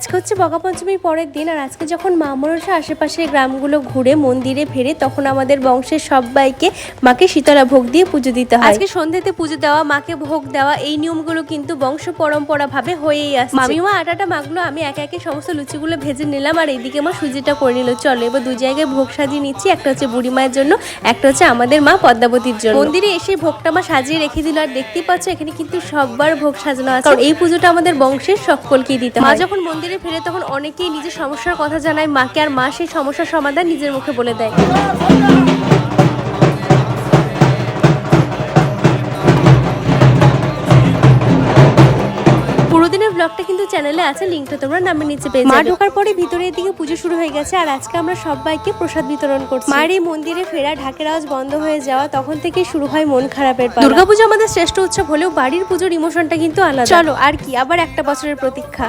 আজকে হচ্ছে বগাপঞ্চমীর পরের দিন, আর আজকে যখন মা মনসা আশেপাশের গ্রামগুলো ঘুরে মন্দিরে ফেরে তখন আমাদের বংশের সবাইকে মাকে শীতলা ভোগ দিয়ে পুজো দিতে হয়। আজকে সন্ধ্যেতে পুজো দেওয়া, মাকে ভোগ দেওয়া, এই নিয়মগুলো কিন্তু বংশ পরম্পরা ভাবে হয়েই আসছে। মামিমা আটাটা মাগলো, আমি একে একে সমস্ত লুচিগুলো ভেজে নিলাম, আর এইদিকে মা সুজিটা করে নিল। চলো এবার দুই জায়গায় ভোগ সাজিয়ে নিচ্ছি, একটা হচ্ছে বুড়ি মায়ের জন্য, একটা হচ্ছে আমাদের মা পদ্মাবতীর জন্য। মন্দিরে এসে ভোগটা মা সাজিয়ে রেখে দিল, আর দেখতেই পাচ্ছ এখানে কিন্তু সববার ভোগ সাজানো আছে, কারণ এই পুজোটা আমাদের বংশের সকলকেই দিতে হয়। মা যখন মন্দিরে ফিরে তখন অনেকেই নিজের সমস্যার কথা জানায় মাকে, আর মা সেই সমস্যার সমাধান নিজের মুখে বলে দেয়। পুরো দিনের ব্লগটা কিন্তু চ্যানেলে আছে, লিঙ্কটা তোমরা নামের নিচে পেয়ে যাবে। মা ঢোকার পরে ভিতরের দিকে পুজো শুরু হয়ে গেছে, আর আজকে আমরা সবাইকে প্রসাদ বিতরণ করছি। মায়ের এই মন্দিরে ফেরা, ঢাকের আওয়াজ বন্ধ হয়ে যাওয়া, তখন থেকেই শুরু হয় মন খারাপের পালা। দুর্গাপুজো আমাদের শ্রেষ্ঠ উৎসব হলেও বাড়ির পুজোর ইমোশনটা কিন্তু আলাদা। চলো আর কি, আবার একটা বছরের প্রতীক্ষা।